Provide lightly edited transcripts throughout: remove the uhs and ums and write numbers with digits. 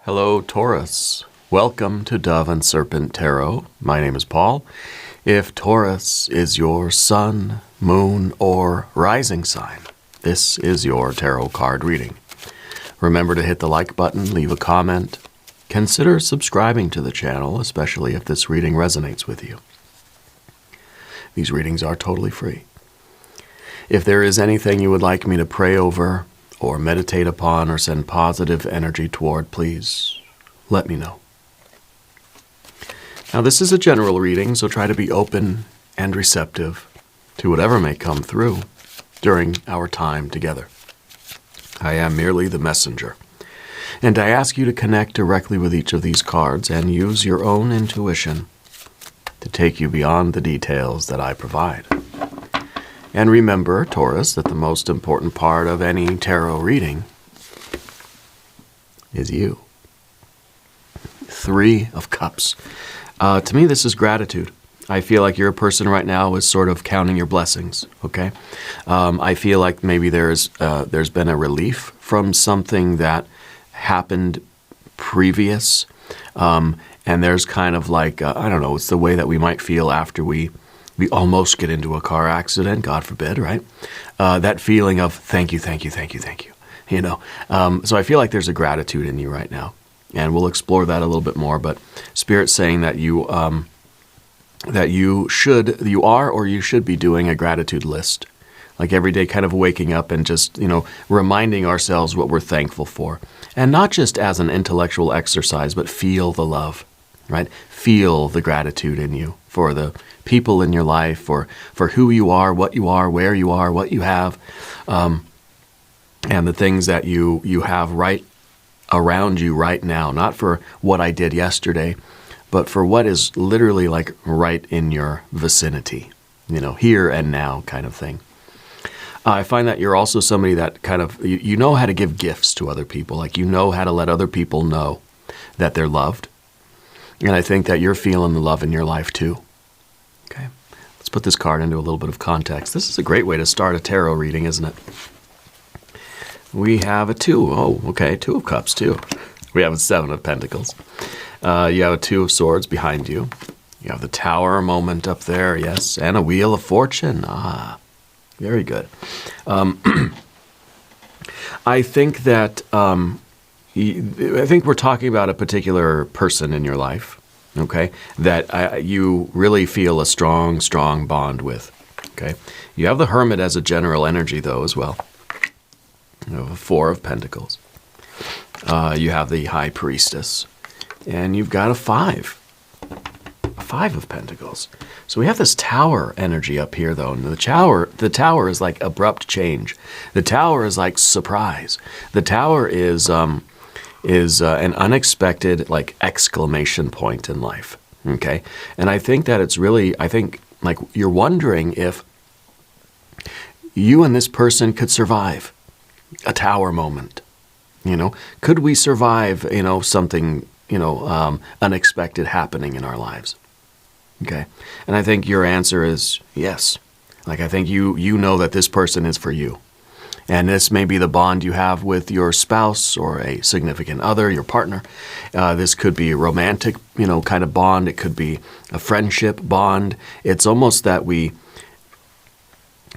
Hello, Taurus. Welcome to Dove and Serpent Tarot. My name is Paul. If Taurus is your sun, moon, or rising sign, this is your tarot card reading. Remember to hit the like button, leave a comment. Consider subscribing to the channel, especially if this reading resonates with you. These readings are totally free. If there is anything you would like me to pray over, or meditate upon, or send positive energy toward, please let me know. Now, this is a general reading, so try to be open and receptive to whatever may come through during our time together. I am merely the messenger, and I ask you to connect directly with each of these cards and use your own intuition to take you beyond the details that I provide. And remember, Taurus, that the most important part of any tarot reading is you. 3 of Cups. To me, this is gratitude. I feel like you're a person right now who is sort of counting your blessings, okay? I feel like maybe there's been a relief from something that happened previous, and there's kind of like, I don't know, it's the way that we might feel after we almost get into a car accident, God forbid, right? That feeling of thank you, thank you, thank you, thank you, you know? So I feel like there's a gratitude in you right now, and we'll explore that a little bit more, but Spirit's saying that you are or you should be doing a gratitude list, like every day kind of waking up and just, reminding ourselves what we're thankful for. And not just as an intellectual exercise, but feel the love, right? Feel the gratitude in you for the people in your life, for who you are, where you are, what you have, and the things that you have right around you right now, not for what I did yesterday, but for what is literally like right in your vicinity, here and now kind of thing. I find that you're also somebody that kind of, you know how to give gifts to other people, like you know how to let other people know that they're loved. And I think that you're feeling the love in your life too. Okay, let's put this card into a little bit of context. This is a great way to start a tarot reading, isn't it? We have a 2. Oh, okay, 2 of Cups too. We have a 7 of Pentacles. You have a 2 of Swords behind you. You have the Tower moment up there, yes, and a Wheel of Fortune. Ah, very good. I think that I think we're talking about a particular person in your life, okay, that you really feel a strong, strong bond with, okay? You have the Hermit as a general energy, though, as well. You have a 4 of Pentacles. You have the High Priestess. And you've got a 5. A 5 of Pentacles. So we have this Tower energy up here, though. And the Tower is like abrupt change. The Tower is like surprise. The Tower is an unexpected like exclamation point in life, okay? And I think that it's really, like you're wondering if you and this person could survive a Tower moment, Could we survive, something, unexpected happening in our lives, okay? And I think your answer is yes. Like I think you know that this person is for you. And this may be the bond you have with your spouse or a significant other, your partner. This could be a romantic, kind of bond. It could be a friendship bond. It's almost that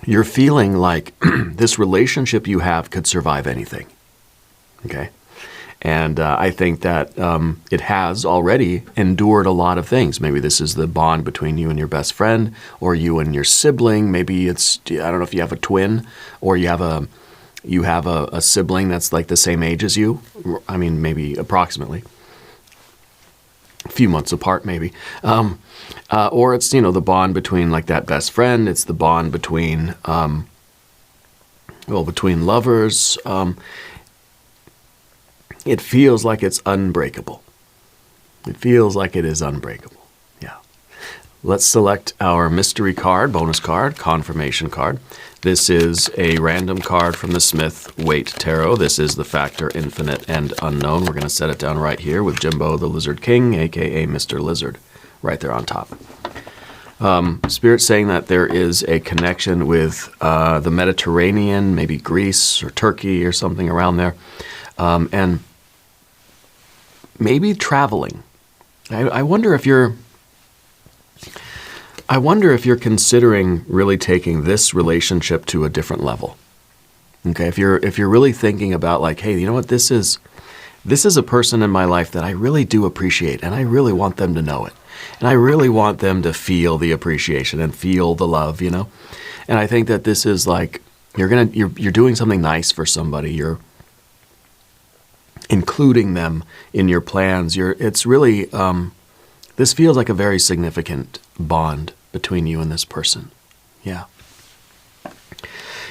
you're feeling like this relationship you have could survive anything, okay? And I think that it has already endured a lot of things. Maybe this is the bond between you and your best friend, or you and your sibling. Maybe it's, I don't know if you have a twin, or you have a sibling that's like the same age as you. I mean, maybe approximately. A few months apart, maybe. Or it's, the bond between like that best friend. It's the bond between, between lovers. It feels like it's unbreakable. It feels like it is unbreakable. Yeah. Let's select our mystery card, bonus card, confirmation card. This is a random card from the Smith-Waite Tarot. This is the Factor Infinite and Unknown. We're going to set it down right here with Jimbo the Lizard King, a.k.a. Mr. Lizard, right there on top. Spirit's saying that there is a connection with the Mediterranean, maybe Greece or Turkey or something around there. And maybe traveling. I wonder if you're considering really taking this relationship to a different level. Okay, if you're really thinking about like, hey, you know what, this is a person in my life that I really do appreciate, and I really want them to know it. And I really want them to feel the appreciation and feel the love, you know? And I think that this is like, you're doing something nice for somebody. You're including them in your plans. It's really, this feels like a very significant bond between you and this person. Yeah.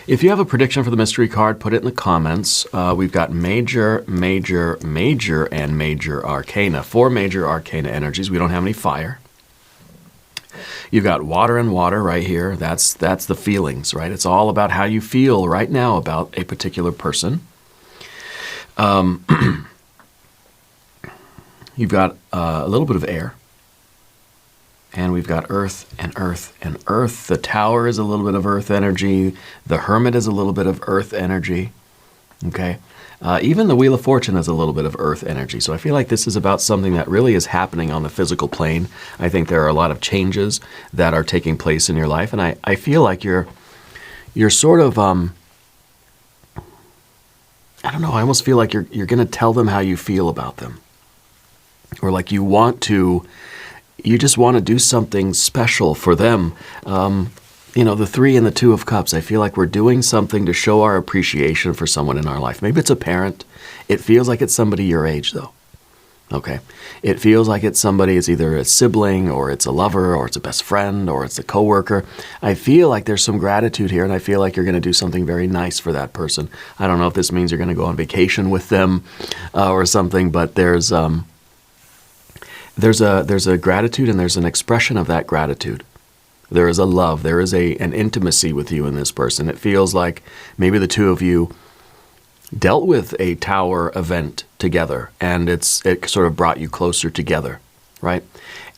If you have a prediction for the mystery card, put it in the comments. We've got major, major, major, and major arcana. 4 major arcana energies. We don't have any fire. You've got water and water right here. That's the feelings, right? It's all about how you feel right now about a particular person. You've got a little bit of air. And we've got earth and earth and earth. The tower is a little bit of earth energy. The hermit is a little bit of earth energy. Okay? Even the Wheel of Fortune is a little bit of earth energy. So I feel like this is about something that really is happening on the physical plane. I think there are a lot of changes that are taking place in your life. And I feel like you're sort of, I don't know, I almost feel like you're going to tell them how you feel about them. Or like you just want to do something special for them. The 3 and the 2 of Cups, I feel like we're doing something to show our appreciation for someone in our life. Maybe it's a parent. It feels like it's somebody your age, though. Okay? It feels like it's somebody, it's either a sibling, or it's a lover, or it's a best friend, or it's a coworker. I feel like there's some gratitude here, and I feel like you're going to do something very nice for that person. I don't know if this means you're going to go on vacation with them or something, but there's a gratitude, and there's an expression of that gratitude. There is a love. There is an intimacy with you and this person. It feels like maybe the 2 of you dealt with a tower event together, and it sort of brought you closer together, right?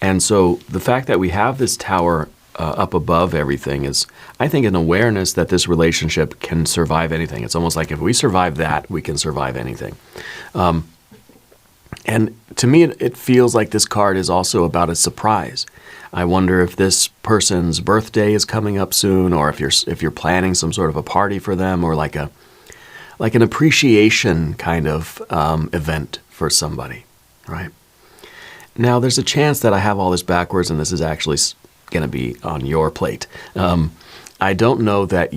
And so the fact that we have this tower up above everything is, I think, an awareness that this relationship can survive anything. It's almost like if we survive that, we can survive anything. And to me, it feels like this card is also about a surprise. I wonder if this person's birthday is coming up soon, or if you're planning some sort of a party for them, or like an appreciation kind of event for somebody, right? Now, there's a chance that I have all this backwards, and this is actually going to be on your plate. I don't know that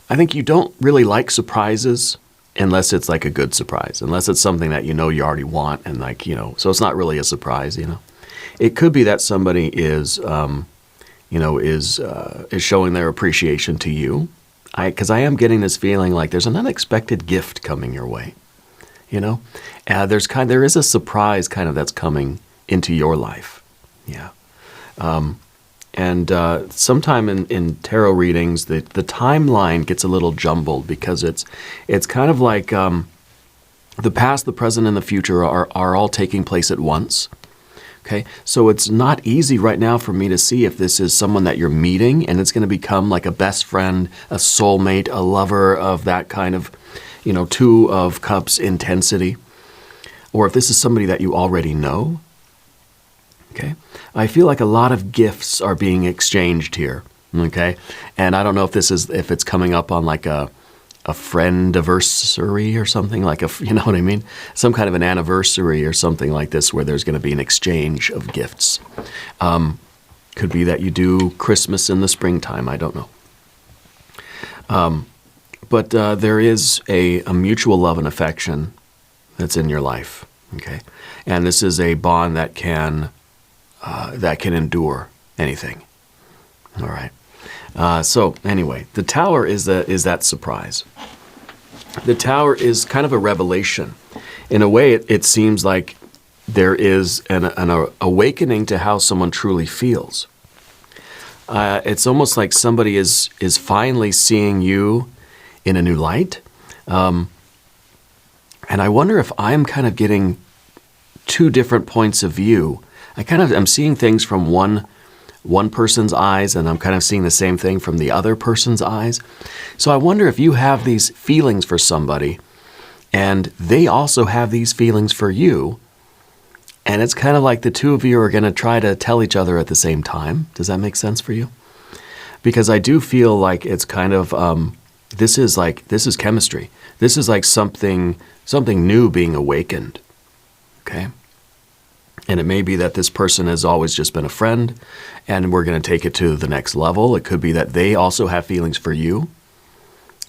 I think you don't really like surprises. Unless it's like a good surprise, unless it's something that you already want, and so it's not really a surprise, It could be that somebody is showing their appreciation to you, because I am getting this feeling like there's an unexpected gift coming your way, there is a surprise kind of that's coming into your life, yeah. And sometime in tarot readings, the timeline gets a little jumbled, because it's kind of like the past, the present, and the future are all taking place at once. Okay, so it's not easy right now for me to see if this is someone that you're meeting and it's going to become like a best friend, a soulmate, a lover of that kind of, 2 of Cups intensity, or if this is somebody that you already know. Okay, I feel like a lot of gifts are being exchanged here. Okay, and I don't know if it's coming up on like a friend-iversary or something, like you know what I mean? Some kind of an anniversary or something like this, where there's going to be an exchange of gifts. Could be that you do Christmas in the springtime. I don't know. But there is a mutual love and affection that's in your life. Okay, and this is a bond that can endure anything. All right. So anyway, the tower is that surprise. The tower is kind of a revelation. In a way, it seems like there is an awakening to how someone truly feels. It's almost like somebody is finally seeing you in a new light. And I wonder if I'm kind of getting 2 different points of view. I'm seeing things from one person's eyes, and I'm kind of seeing the same thing from the other person's eyes. So I wonder if you have these feelings for somebody, And they also have these feelings for you. And it's kind of like the two of you are going to try to tell each other at the same time. Does that make sense for you? Because I do feel like it's kind of, this is chemistry. This is like something new being awakened. Okay? And it may be that this person has always just been a friend, and we're going to take it to the next level. It could be that they also have feelings for you,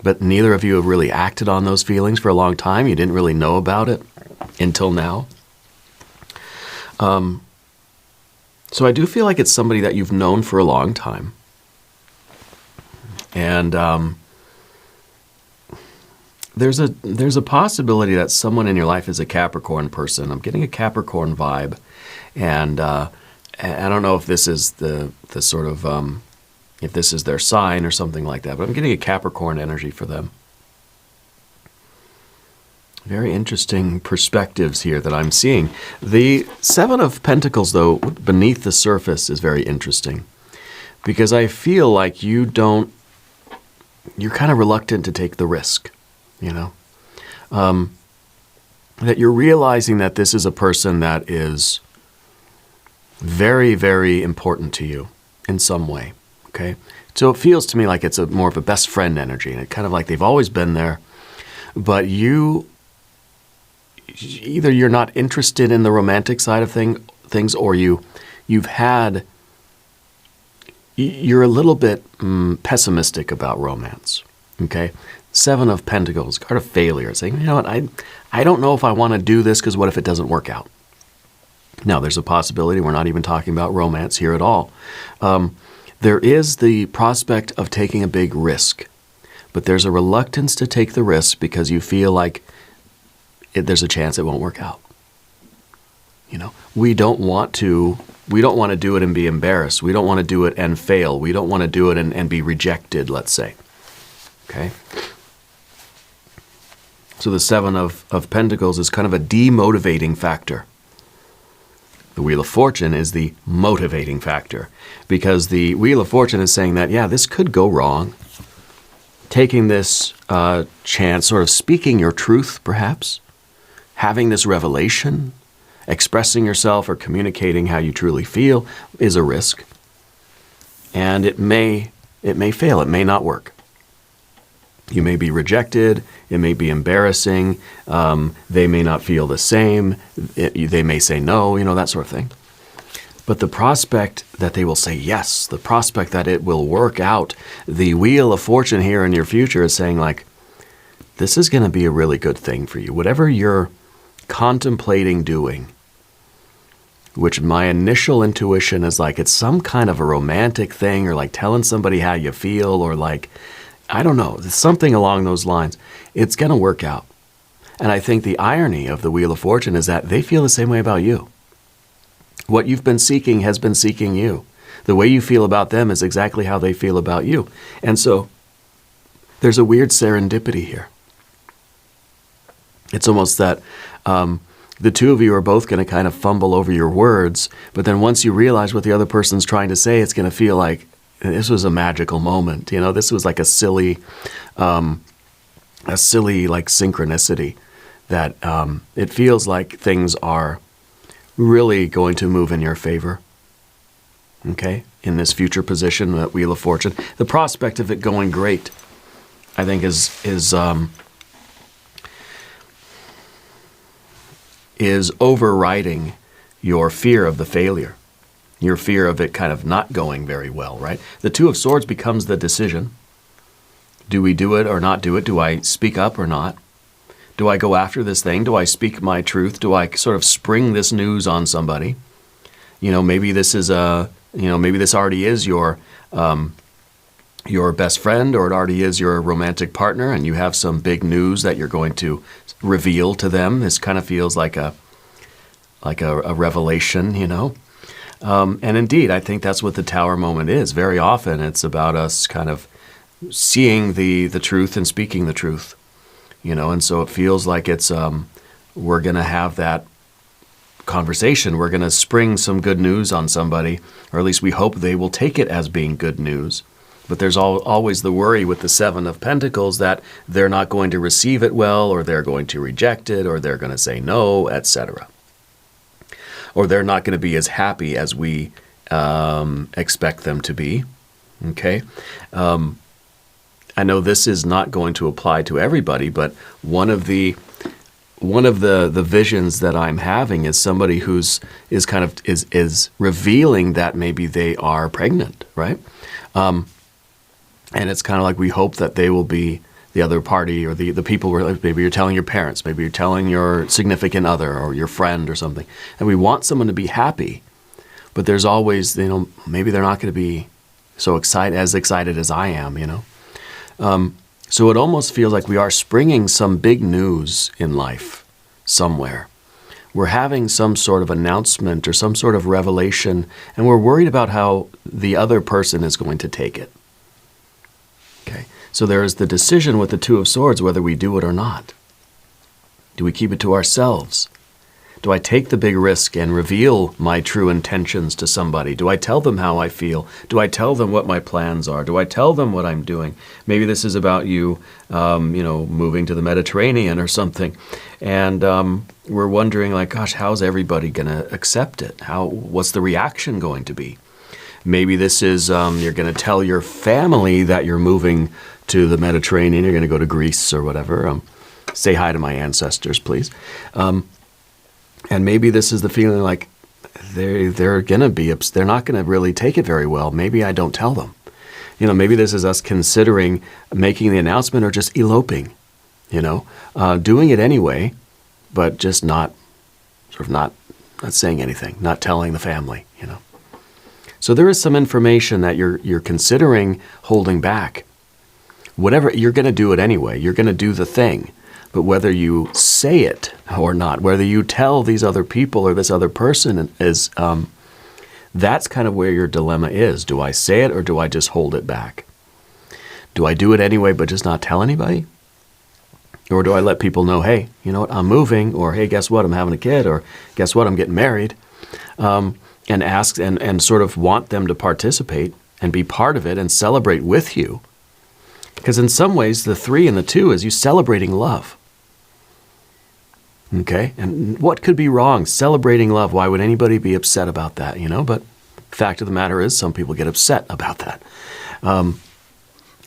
but neither of you have really acted on those feelings for a long time. You didn't really know about it until now. So I do feel like it's somebody that you've known for a long time. And there's a possibility that someone in your life is a Capricorn person. I'm getting a Capricorn vibe. And I don't know if this is the sort of, if this is their sign or something like that, but I'm getting a Capricorn energy for them. Very interesting perspectives here that I'm seeing. The Seven of Pentacles, though, beneath the surface is very interesting. Because I feel like you're kind of reluctant to take the risk, you know? That you're realizing that this is a person that is very, very important to you in some way, okay? So it feels to me like it's more of a best friend energy, and it's kind of like they've always been there, but either you're not interested in the romantic side of things, or you're a little bit pessimistic about romance, okay? Seven of Pentacles, card of failure, saying, you know what, I don't know if I want to do this because what if it doesn't work out? Now, there's a possibility we're not even talking about romance here at all. There is the prospect of taking a big risk, but there's a reluctance to take the risk because you feel like there's a chance it won't work out. You know, we don't want to do it and be embarrassed. We don't want to do it and fail. We don't want to do it and be rejected, let's say. Okay? So the Seven of Pentacles is kind of a demotivating factor. The Wheel of Fortune is the motivating factor, because the Wheel of Fortune is saying that, yeah, this could go wrong. Taking this chance, sort of speaking your truth, perhaps, having this revelation, expressing yourself or communicating how you truly feel is a risk. And it may fail. It may not work. You may be rejected. It may be embarrassing. They may not feel the same. They may say no, you know, that sort of thing. But the prospect that they will say yes, the prospect that it will work out, the Wheel of Fortune here in your future is saying, like, this is going to be a really good thing for you. Whatever you're contemplating doing, which my initial intuition is like it's some kind of a romantic thing, or like telling somebody how you feel, or like, I don't know, something along those lines. It's going to work out. And I think the irony of the Wheel of Fortune is that they feel the same way about you. What you've been seeking has been seeking you. The way you feel about them is exactly how they feel about you. And so there's a weird serendipity here. It's almost that the two of you are both going to kind of fumble over your words, but then once you realize what the other person's trying to say, it's going to feel like this was a magical moment. You know, this was like a silly like synchronicity that it feels like things are really going to move in your favor. Okay? In this future position, that Wheel of Fortune. The prospect of it going great, I think, is overriding your fear of the failure, your fear of it kind of not going very well, right? The Two of Swords becomes the decision. Do we do it or not do it? Do I speak up or not? Do I go after this thing? Do I speak my truth? Do I sort of spring this news on somebody? You know, maybe this is maybe this already is your best friend, or it already is your romantic partner, and you have some big news that you're going to reveal to them. This kind of feels like a revelation, you know. And indeed, I think that's what the Tower moment is. Very often, it's about us kind of seeing the truth and speaking the truth, you know. And so it feels like it's we're going to have that conversation. We're going to spring some good news on somebody, or at least we hope they will take it as being good news. But there's always the worry with the Seven of Pentacles that they're not going to receive it well, or they're going to reject it, or they're going to say no, etc. Or they're not going to be as happy as we expect them to be. Okay? I know this is not going to apply to everybody, but one of the visions that I'm having is somebody who's is revealing that maybe they are pregnant, right? And it's kind of like we hope that they will be the other party, or the people where maybe you're telling your parents, maybe you're telling your significant other or your friend or something. And we want someone to be happy, but there's always, maybe they're not going to be so excited as I am, So it almost feels like we are springing some big news in life somewhere. We're having some sort of announcement or some sort of revelation, and we're worried about how the other person is going to take it. Okay, so there is the decision with the Two of Swords whether we do it or not. Do we keep it to ourselves? Do I take the big risk and reveal my true intentions to somebody? Do I tell them how I feel? Do I tell them what my plans are? Do I tell them what I'm doing? Maybe this is about you, moving to the Mediterranean or something. And we're wondering, like, gosh, how's everybody going to accept it? What's the reaction going to be? Maybe this is you're going to tell your family that you're moving to the Mediterranean. You're going to go to Greece or whatever. Say hi to my ancestors, please. And maybe this is the feeling like they're not going to really take it very well. Maybe I don't tell them. Maybe this is us considering making the announcement or just eloping, doing it anyway, but just not saying anything, not telling the family, So there is some information that you're considering holding back. Whatever, you're going to do it anyway. You're going to do the thing. But whether you say it or not, whether you tell these other people or this other person is, that's kind of where your dilemma is. Do I say it or do I just hold it back? Do I do it anyway but just not tell anybody? Or do I let people know, hey, you know what, I'm moving, or hey, guess what, I'm having a kid, or guess what, I'm getting married, and ask and sort of want them to participate and be part of it and celebrate with you? Because in some ways, the 3 and the 2 is you celebrating love. Okay? And what could be wrong? Celebrating love. Why would anybody be upset about that, But the fact of the matter is some people get upset about that.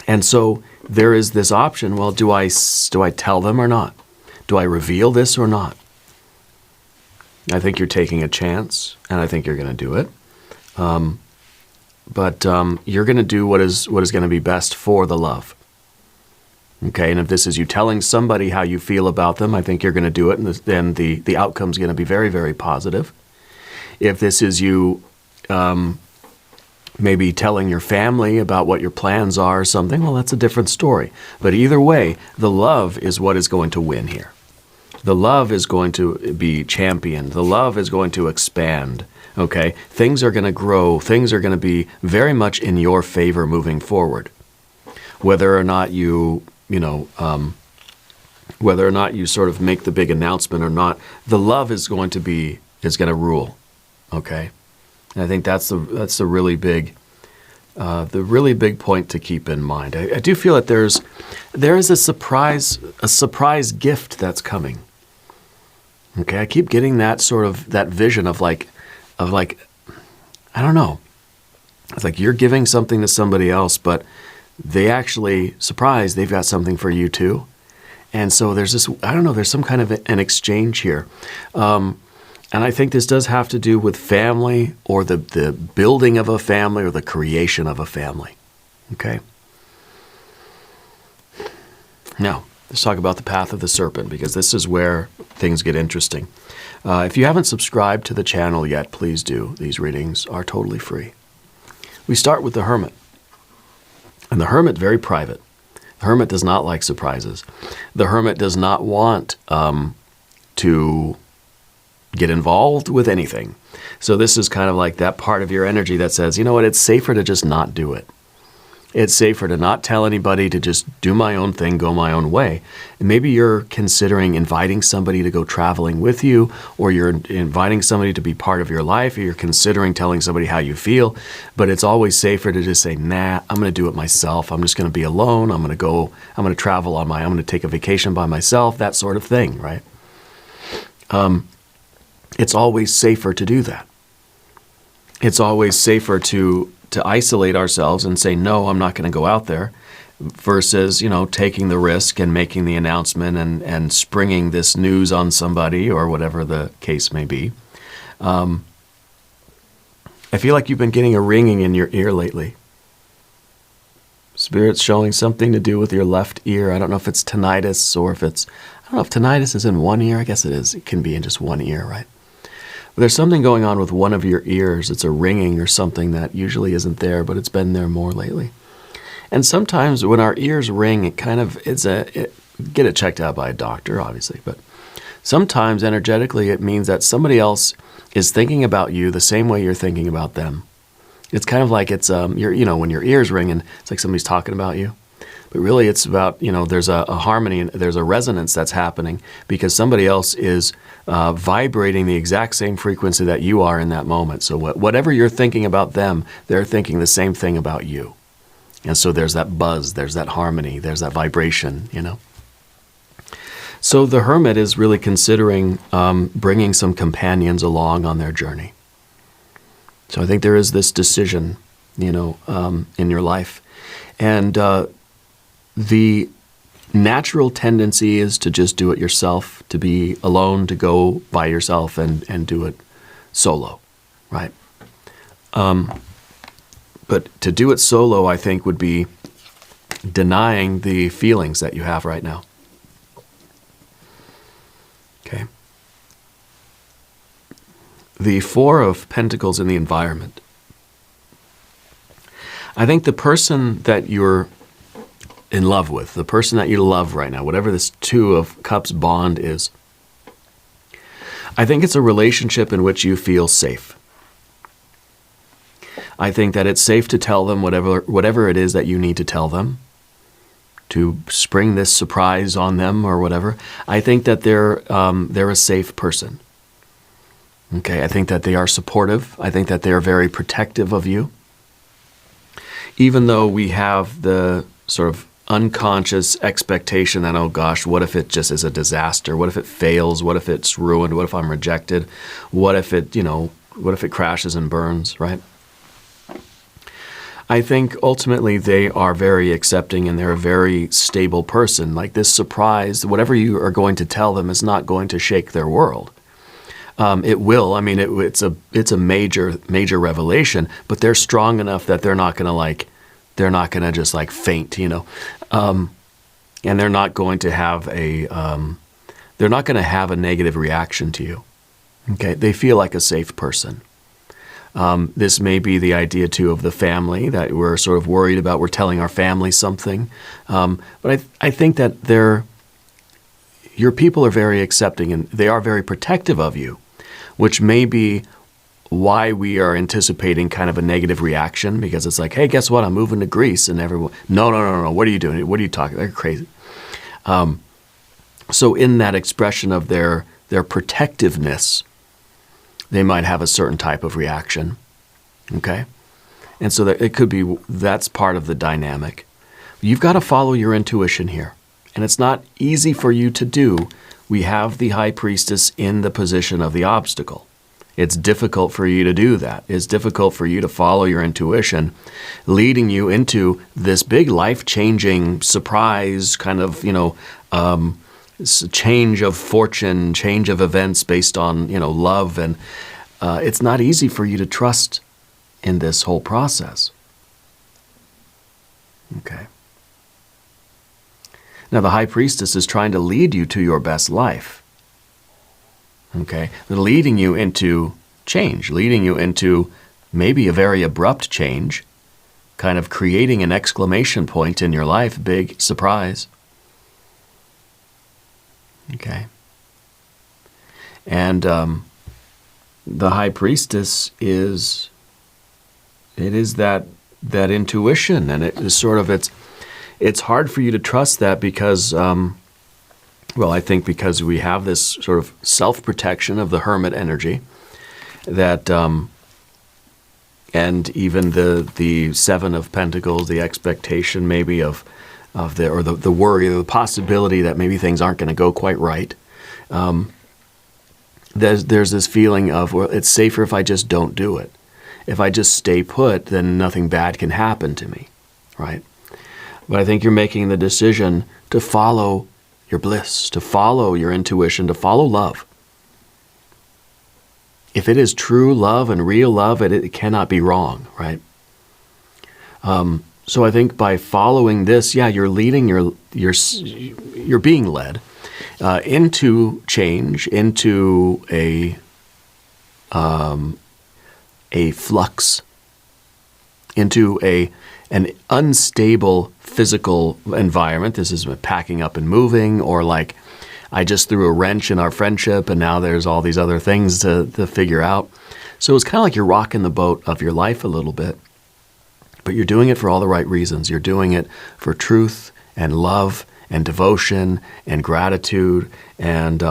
And so there is this option. Well, do I tell them or not? Do I reveal this or not? I think you're taking a chance, and I think you're going to do it. But you're going to do what is going to be best for the love. Okay, and if this is you telling somebody how you feel about them, I think you're going to do it, and then the outcome's going to be very, very positive. If this is you maybe telling your family about what your plans are or something, well, that's a different story. But either way, the love is what is going to win here. The love is going to be championed. The love is going to expand. Okay, things are going to grow. Things are going to be very much in your favor moving forward. Whether or not whether or not you sort of make the big announcement or not, the love is going to rule. Okay, and I think that's the really big point to keep in mind. I do feel that there is a surprise gift that's coming. Okay, I keep getting that vision of like, I don't know. It's like you're giving something to somebody else, but they actually, surprise, they've got something for you too. And so there's this, I don't know, there's some kind of an exchange here. And I think this does have to do with family, or the building of a family, or the creation of a family. Okay? Now, let's talk about the path of the serpent, because this is where things get interesting. If you haven't subscribed to the channel yet, please do. These readings are totally free. We start with the hermit. And the hermit, very private. The hermit does not like surprises. The hermit does not want to get involved with anything. So this is kind of like that part of your energy that says, you know what, it's safer to just not do it. It's safer to not tell anybody, to just do my own thing, go my own way. And maybe you're considering inviting somebody to go traveling with you, or you're inviting somebody to be part of your life, or you're considering telling somebody how you feel. But it's always safer to just say, nah, I'm going to do it myself. I'm just going to be alone. I'm going to travel I'm going to take a vacation by myself, that sort of thing, right? It's always safer to do that. It's always safer to isolate ourselves and say, no, I'm not going to go out there, versus, taking the risk and making the announcement and springing this news on somebody, or whatever the case may be. I feel like you've been getting a ringing in your ear lately. Spirit's showing something to do with your left ear. I don't know if it's tinnitus, or I don't know if tinnitus is in one ear. I guess it is. It can be in just one ear, right? But there's something going on with one of your ears. It's a ringing or something that usually isn't there, but it's been there more lately. And sometimes when our ears ring, get it checked out by a doctor, obviously. But sometimes energetically, it means that somebody else is thinking about you the same way you're thinking about them. It's kind of like it's when your ears ringing, it's like somebody's talking about you. But really, it's about, there's a harmony, and there's a resonance that's happening because somebody else is vibrating the exact same frequency that you are in that moment. So whatever you're thinking about them, they're thinking the same thing about you. And so there's that buzz, there's that harmony, there's that vibration, So the hermit is really considering bringing some companions along on their journey. So I think there is this decision, in your life. And the natural tendency is to just do it yourself, to be alone, to go by yourself and do it solo, right? But to do it solo, I think, would be denying the feelings that you have right now. Okay. The Four of Pentacles in the environment. I think the person that you're in love with, the person that you love right now, whatever this Two of Cups bond is, I think it's a relationship in which you feel safe. I think that it's safe to tell them whatever it is that you need to tell them, to spring this surprise on them or whatever. I think that they're a safe person. Okay, I think that they are supportive. I think that they are very protective of you. Even though we have the sort of unconscious expectation that, oh gosh, what if it just is a disaster? What if it fails? What if it's ruined? What if I'm rejected? What if it crashes and burns, right? I think ultimately they are very accepting and they're a very stable person. Like this surprise, whatever you are going to tell them is not going to shake their world. It will. I mean, it's a major revelation, but they're strong enough that they're not going to just like faint, and they're not going to have a negative reaction to you. Okay, they feel like a safe person. This may be the idea too of the family that we're sort of worried about. We're telling our family something, but I think that your people are very accepting and they are very protective of you, which may be why we are anticipating kind of a negative reaction, because it's like, hey, guess what? I'm moving to Greece, and everyone, no. What are you doing? What are you talking? They're crazy. So in that expression of their protectiveness, they might have a certain type of reaction. Okay, and so it could be that's part of the dynamic. You've got to follow your intuition here, and it's not easy for you to do. We have the High Priestess in the position of the obstacle. It's difficult for you to do that. It's difficult for you to follow your intuition, leading you into this big life-changing surprise kind of, change of fortune, change of events based on, love. And it's not easy for you to trust in this whole process. Okay. Now, the High Priestess is trying to lead you to your best life. Okay, leading you into change, leading you into maybe a very abrupt change, kind of creating an exclamation point in your life, big surprise. Okay. And the High Priestess is that that intuition, and it is sort of it's hard for you to trust that because I think because we have this sort of self-protection of the hermit energy that and even the Seven of Pentacles, the expectation maybe of the worry, or the possibility that maybe things aren't going to go quite right. There's this feeling of, well, it's safer if I just don't do it. If I just stay put, then nothing bad can happen to me, right? But I think you're making the decision to follow your bliss, to follow your intuition, to follow love. If it is true love and real love, it cannot be wrong, right? So I think by following this, you're leading, you're being led into change, into a flux, into an unstable physical environment. This is packing up and moving, or like I just threw a wrench in our friendship and now there's all these other things to figure out. So it's kind of like you're rocking the boat of your life a little bit, but you're doing it for all the right reasons. You're doing it for truth and love and devotion and gratitude, and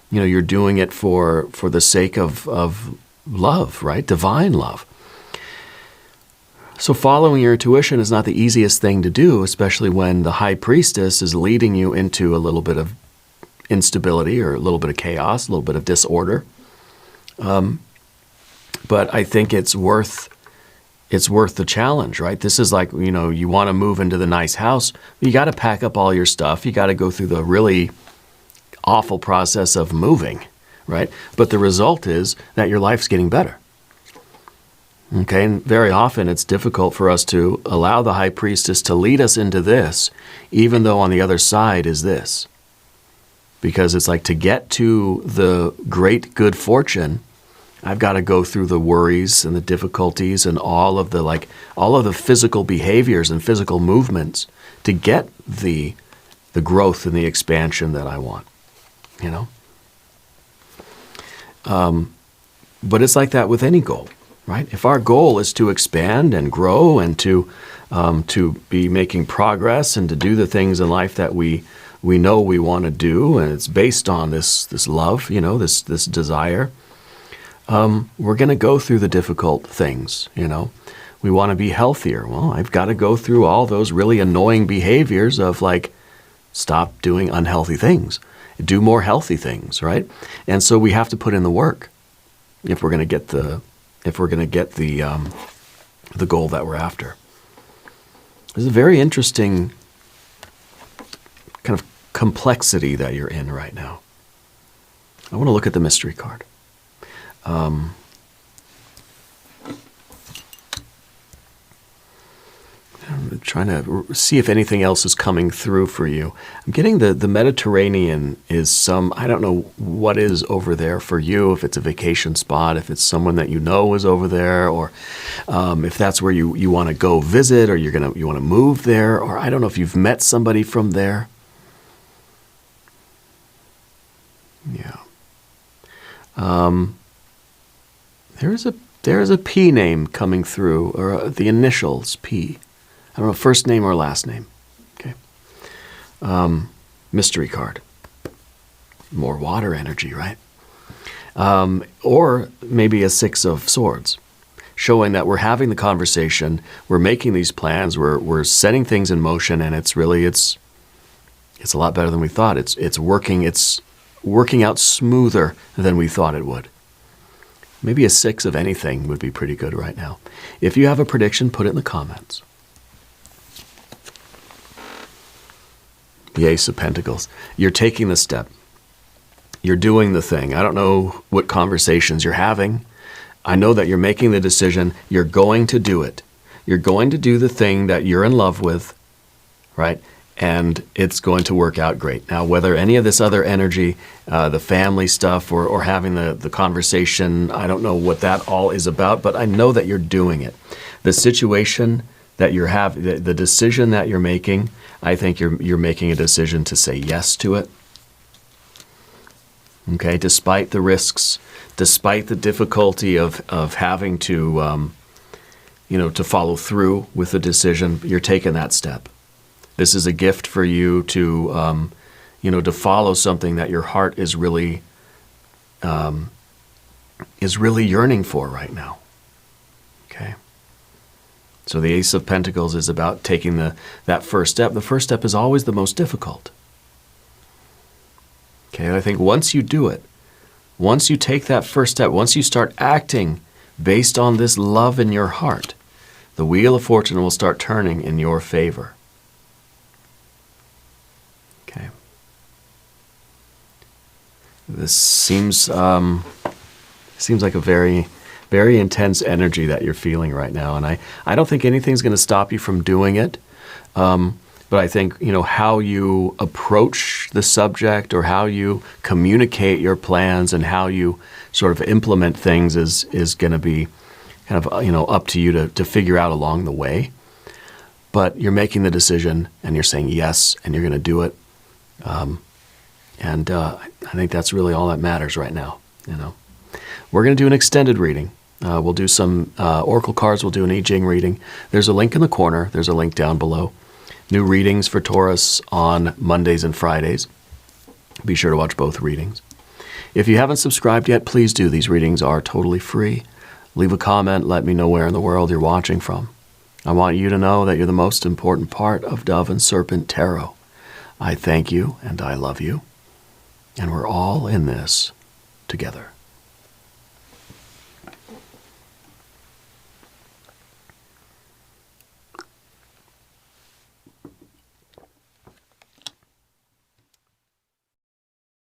you're doing it for the sake of love, right? Divine love. So following your intuition is not the easiest thing to do, especially when the high priestess is leading you into a little bit of instability or a little bit of chaos, a little bit of disorder. But I think it's worth the challenge, right? This is like, you want to move into the nice house. You got to pack up all your stuff. You got to go through the really awful process of moving, right? But the result is that your life's getting better. Okay, and very often it's difficult for us to allow the high priestess to lead us into this, even though on the other side is this. Because it's like, to get to the great good fortune, I've got to go through the worries and the difficulties and all of the physical behaviors and physical movements to get the growth and the expansion that I want, But it's like that with any goal, right? If our goal is to expand and grow and to be making progress and to do the things in life that we know we want to do, and it's based on this love, this desire, we're going to go through the difficult things, We want to be healthier. Well, I've got to go through all those really annoying behaviors of stop doing unhealthy things, do more healthy things, right? And so we have to put in the work if we're going to get the goal that we're after. There's a very interesting kind of complexity that you're in right now. I want to look at the mystery card. I'm trying to see if anything else is coming through for you. I'm getting the Mediterranean is I don't know what is over there for you, if it's a vacation spot, if it's someone that you know is over there, or if that's where you want to go visit, or you want to move there, or I don't know if you've met somebody from there. Yeah. There's a P name coming through, or the initials P. I don't know, first name or last name. Okay. Mystery card. More water energy, right? Or maybe a Six of Swords, showing that we're having the conversation, we're making these plans, we're setting things in motion, and it's a lot better than we thought. It's working out smoother than we thought it would. Maybe a 6 of anything would be pretty good right now. If you have a prediction, put it in the comments. The Ace of Pentacles. You're taking the step. You're doing the thing. I don't know what conversations you're having. I know that you're making the decision. You're going to do it. You're going to do the thing that you're in love with, right? And it's going to work out great. Now, whether any of this other energy, the family stuff, or having the conversation, I don't know what that all is about, but I know that you're doing it. The situation that you're having, the decision that you're making, I think you're making a decision to say yes to it. Okay, despite the risks, despite the difficulty of having to to follow through with the decision. You're taking that step. This is a gift for you to, to follow something that your heart is really yearning for right now. Okay. So the Ace of Pentacles is about taking that first step. The first step is always the most difficult. Okay, I think once you do it, once you take that first step, once you start acting based on this love in your heart, the wheel of fortune will start turning in your favor. Okay. This seems like a very, very intense energy that you're feeling right now, and I don't think anything's going to stop you from doing it. But I think, how you approach the subject or how you communicate your plans and how you sort of implement things is going to be kind of, up to you to figure out along the way. But you're making the decision and you're saying yes and you're going to do it. And I think that's really all that matters right now, We're going to do an extended reading. We'll do some oracle cards. We'll do an Jing reading. There's a link in the corner. There's a link down below. New readings for Taurus on Mondays and Fridays. Be sure to watch both readings. If you haven't subscribed yet, please do. These readings are totally free. Leave a comment. Let me know where in the world you're watching from. I want you to know that you're the most important part of Dove and Serpent Tarot. I thank you and I love you. And we're all in this together.